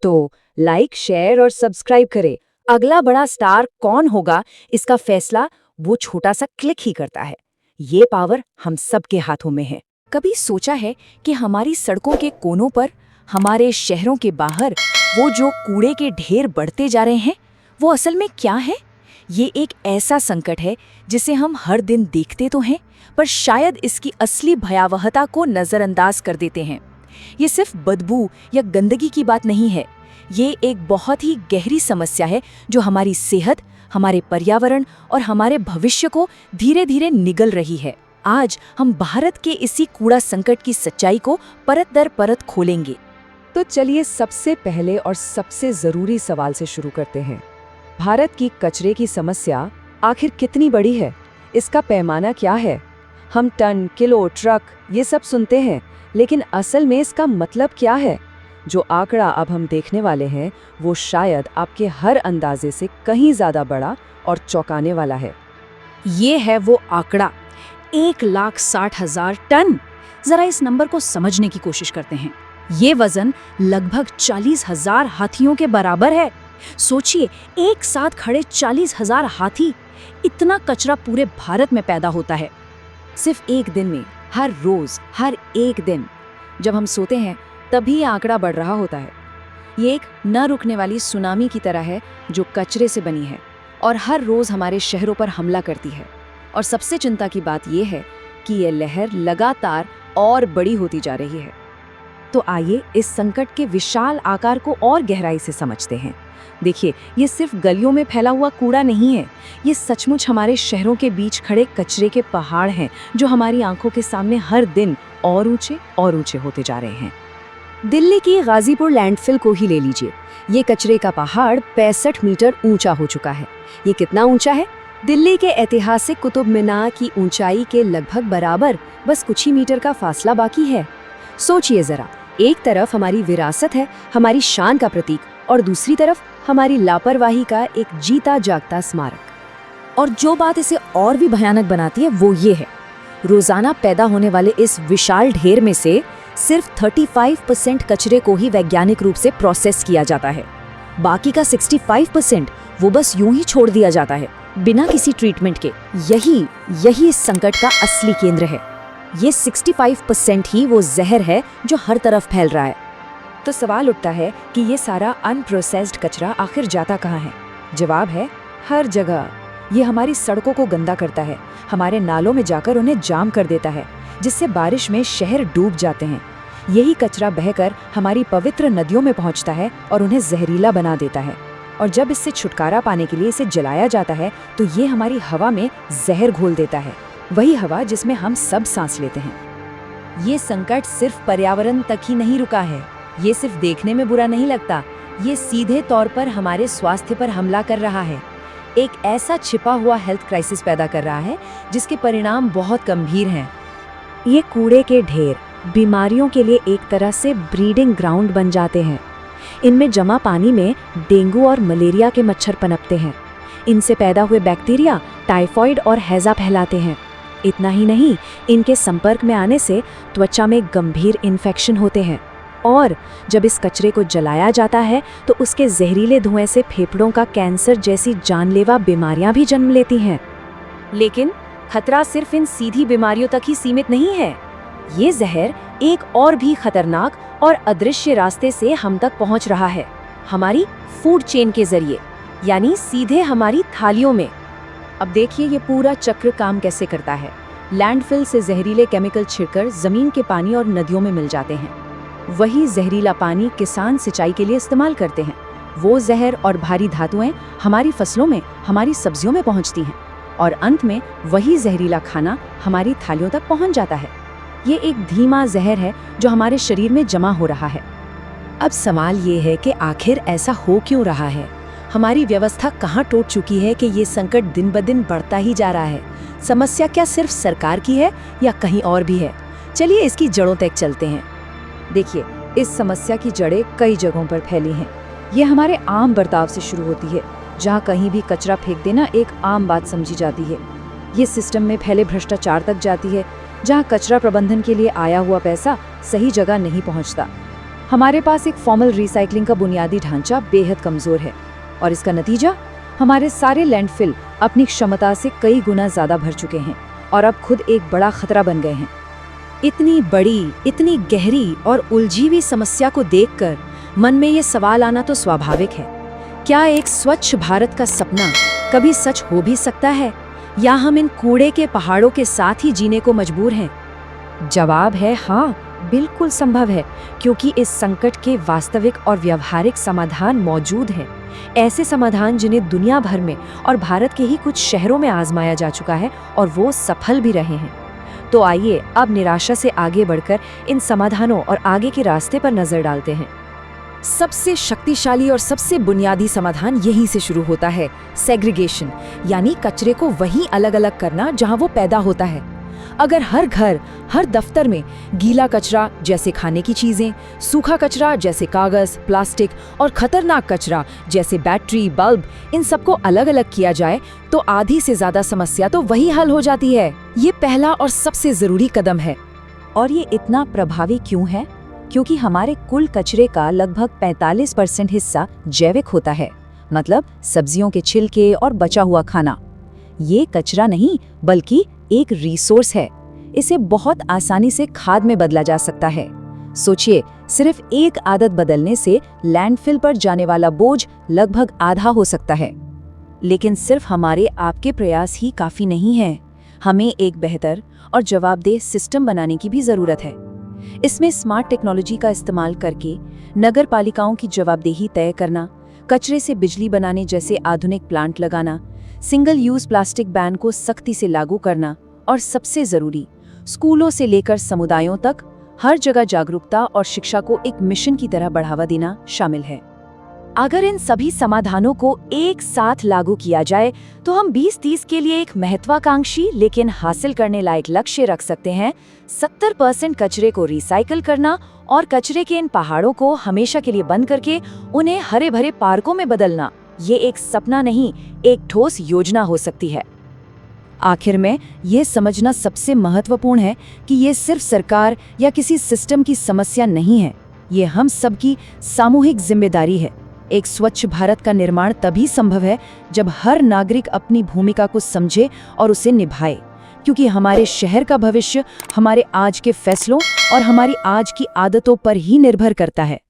तो like, share और subscribe करें। अगला बड़ा स्टार कौन होगा, इसका फैसला वो छोटा सा क्लिक ही करता है। ये पावर हम सबके हाथों में है। कभी सोचा है कि हमारी सड़कों के कोनों पर, हमारे शहरों के बाहर वो जो कूड़े के ढेर बढ़ते जा रहे हैं, वो असल में क्या है? ये एक ऐसा संकट है जिसे हम हर दिन देखते तो हैं, पर शायद इसकी असली भयावहता को नजरअंदाज कर देते हैं। ये सिर्फ बदबू या गंदगी की बात नहीं है, ये एक बहुत ही गहरी समस्या है जो हमारी सेहत, हमारे पर्यावरण और हमारे भविष्य को धीरे धीरे निगल रही है। आज हम भारत के इसी कूड़ा संकट की सच्चाई को परत दर परत खोलेंगे। तो चलिए सबसे पहले और सबसे जरूरी सवाल से शुरू करते हैं। भारत की कचरे की समस्या आखिर कितनी बड़ी है? इसका पैमाना क्या है? हम टन, किलो, ट्रक ये सब सुनते हैं, लेकिन असल में इसका मतलब क्या है? जो आंकड़ा अब हम देखने वाले हैं वो शायद आपके हर अंदाजे से कहीं ज्यादा बड़ा और चौंकाने वाला है। ये है वो आंकड़ा, 1,60,000 टन। जरा इस नंबर को समझने की कोशिश करते हैं। ये वजन लगभग 40,000 हाथियों के बराबर है। सोचिए, एक साथ खड़े 40,000 हाथी, इतना कचरा पूरे भारत में पैदा होता है सिर्फ एक दिन में, हर रोज, हर एक दिन। जब हम सोते हैं तभी ये आंकड़ा बढ़ रहा होता है। ये एक न रुकने वाली सुनामी की तरह है जो कचरे से बनी है और हर रोज हमारे शहरों पर हमला करती है। और सबसे चिंता की बात यह है कि ये लहर लगातार और बड़ी होती जा रही है। तो आइए इस संकट के विशाल आकार को और गहराई से समझते हैं। देखिए, ये सिर्फ गलियों में फैला हुआ कूड़ा नहीं है, ये सचमुच हमारे शहरों के बीच खड़े कचरे के पहाड़ हैं जो हमारी आंखों के सामने हर दिन और ऊंचे होते जा रहे हैं। दिल्ली की गाजीपुर लैंडफिल को ही ले लीजिए। ये कचरे का पहाड़ 65 मीटर ऊंचा हो चुका है। ये कितना ऊंचा है? दिल्ली के ऐतिहासिक कुतुब मीनार की ऊंचाई के लगभग बराबर, बस कुछ ही मीटर का फासला बाकी है। सोचिए जरा, एक तरफ हमारी विरासत है, हमारी शान का प्रतीक, और दूसरी तरफ हमारी लापरवाही का एक जीता जागता स्मारक। और जो बात इसे और भी भयानक बनाती है वो ये है, रोजाना पैदा होने वाले इस विशाल ढेर में से सिर्फ 35% कचरे को ही वैज्ञानिक रूप से प्रोसेस किया जाता है। बाकी का 65% वो बस यूं ही छोड़ दिया जाता है, बिना किसी ट्रीटमेंट के। यही इस संकट का असली केंद्र है। ये 65% ही वो जहर है जो हर तरफ फैल रहा है। तो सवाल उठता है कि ये सारा अनप्रोसेस्ड कचरा आखिर जाता कहाँ है? जवाब है, हर जगह। ये हमारी सड़कों को गंदा करता है, हमारे नालों में जाकर उन्हें जाम कर देता है, जिससे बारिश में शहर डूब जाते हैं। यही कचरा बहकर हमारी पवित्र नदियों में पहुंचता है और उन्हें जहरीला बना देता है। और जब इससे छुटकारा पाने के लिए इसे जलाया जाता है तो ये हमारी हवा में जहर घोल देता है, वही हवा जिसमें हम सब सांस लेते हैं। ये संकट सिर्फ पर्यावरण तक ही नहीं रुका है। ये सिर्फ देखने में बुरा नहीं लगता, ये सीधे तौर पर हमारे स्वास्थ्य पर हमला कर रहा है। एक ऐसा छिपा हुआ हेल्थ क्राइसिस पैदा कर रहा है जिसके परिणाम बहुत गंभीर हैं। ये कूड़े के ढेर बीमारियों के लिए एक तरह से ब्रीडिंग ग्राउंड बन जाते हैं। इनमें जमा पानी में डेंगू और मलेरिया के मच्छर पनपते हैं। इनसे पैदा हुए बैक्टीरिया टाइफॉइड और हैजा फैलाते हैं। इतना ही नहीं, इनके संपर्क में आने से त्वचा में गंभीर इन्फेक्शन होते हैं। और जब इस कचरे को जलाया जाता है तो उसके जहरीले धुएं से फेफड़ों का कैंसर जैसी जानलेवा बीमारियां भी जन्म लेती हैं। लेकिन खतरा सिर्फ इन सीधी बीमारियों तक ही सीमित नहीं है। ये जहर एक और भी खतरनाक और अदृश्य रास्ते से हम तक पहुंच रहा है, हमारी फूड चेन के जरिए, यानी सीधे हमारी थालियों में। अब देखिए ये पूरा चक्र काम कैसे करता है। लैंडफिल से जहरीले केमिकल छिड़कर जमीन के पानी और नदियों में मिल जाते हैं। वही जहरीला पानी किसान सिंचाई के लिए इस्तेमाल करते हैं। वो जहर और भारी धातुएं हमारी फसलों में, हमारी सब्जियों में पहुंचती हैं और अंत में वही जहरीला खाना हमारी थालियों तक पहुंच जाता है। ये एक धीमा जहर है जो हमारे शरीर में जमा हो रहा है। अब सवाल ये है कि आखिर ऐसा हो क्यों रहा है? हमारी व्यवस्था कहाँ टूट चुकी है कि ये संकट दिन ब दिन बढ़ता ही जा रहा है? समस्या क्या सिर्फ सरकार की है या कहीं और भी है? चलिए इसकी जड़ों तक चलते हैं। देखिए, इस समस्या की जड़ें कई जगहों पर फैली हैं। ये हमारे आम बर्ताव से शुरू होती है, जहाँ कहीं भी कचरा फेंक देना एक आम बात समझी जाती है। ये सिस्टम में फैले भ्रष्टाचार तक जाती है, जहाँ कचरा प्रबंधन के लिए आया हुआ पैसा सही जगह नहीं पहुँचता। हमारे पास एक फॉर्मल रिसाइकलिंग का बुनियादी ढांचा बेहद कमजोर है और इसका नतीजा हमारे सारे लैंडफिल अपनी क्षमता से कई गुना ज्यादा भर चुके हैं और अब खुद एक बड़ा खतरा बन गए हैं। इतनी बड़ी, इतनी गहरी और उलझी हुई समस्या को देखकर मन में ये सवाल आना तो स्वाभाविक है। क्या एक स्वच्छ भारत का सपना कभी सच हो भी सकता है, या हम इन कूड़े के पहाड़ों के साथ ही जीने को मजबूर हैं? जवाब है हाँ, बिल्कुल संभव है, क्योंकि इस संकट के वास्तविक और व्यवहारिक समाधान मौजूद हैं। ऐसे समाधान जिन्हें दुनिया भर में और भारत के ही कुछ शहरों में आजमाया जा चुका है और वो सफल भी रहे हैं। तो आइए अब निराशा से आगे बढ़कर इन समाधानों और आगे के रास्ते पर नजर डालते हैं। सबसे शक्तिशाली और सबसे बुनियादी समाधान यहीं से शुरू होता है, सेग्रीगेशन, यानी कचरे को वहीं अलग अलग करना जहां वो पैदा होता है। अगर हर घर, हर दफ्तर में गीला कचरा जैसे खाने की चीजें, सूखा कचरा जैसे कागज, प्लास्टिक और खतरनाक कचरा जैसे बैटरी, बल्ब, इन सबको अलग अलग किया जाए तो आधी से ज्यादा समस्या तो वही हल हो जाती है। ये पहला और सबसे जरूरी कदम है। और ये इतना प्रभावी क्यों है? क्योंकि हमारे कुल कचरे का लगभग 45% हिस्सा जैविक होता है, मतलब सब्जियों के छिलके और बचा हुआ खाना। ये कचरा नहीं बल्कि एक रिसोर्स है। इसे बहुत आसानी से खाद में बदला जा सकता है। सोचिए, सिर्फ एक आदत बदलने से लैंडफिल पर जाने वाला बोझ लगभग आधा हो सकता है। लेकिन सिर्फ हमारे आपके प्रयास ही काफी नहीं है। हमें एक बेहतर और जवाबदेह सिस्टम बनाने की भी जरूरत है। इसमें स्मार्ट टेक्नोलॉजी का इस्तेमाल करके नगर पालिकाओं की जवाबदेही तय करना, कचरे से बिजली बनाने जैसे आधुनिक प्लांट लगाना, सिंगल यूज प्लास्टिक बैन को सख्ती से लागू करना और सबसे जरूरी, स्कूलों से लेकर समुदायों तक हर जगह जागरूकता और शिक्षा को एक मिशन की तरह बढ़ावा देना शामिल है। अगर इन सभी समाधानों को एक साथ लागू किया जाए तो हम 2030 के लिए एक महत्वाकांक्षी लेकिन हासिल करने लायक लक्ष्य रख सकते हैं। 70% कचरे को रिसाइकल करना और कचरे के इन पहाड़ों को हमेशा के लिए बंद करके उन्हें हरे भरे पार्कों में बदलना। ये एक सपना नहीं, एक ठोस योजना हो सकती है। आखिर में ये समझना सबसे महत्वपूर्ण है कि ये सिर्फ सरकार या किसी सिस्टम की समस्या नहीं है, ये हम सबकी सामूहिक जिम्मेदारी है। एक स्वच्छ भारत का निर्माण तभी संभव है जब हर नागरिक अपनी भूमिका को समझे और उसे निभाए, क्योंकि हमारे शहर का भविष्य हमारे आज के फैसलों और हमारी आज की आदतों पर ही निर्भर करता है।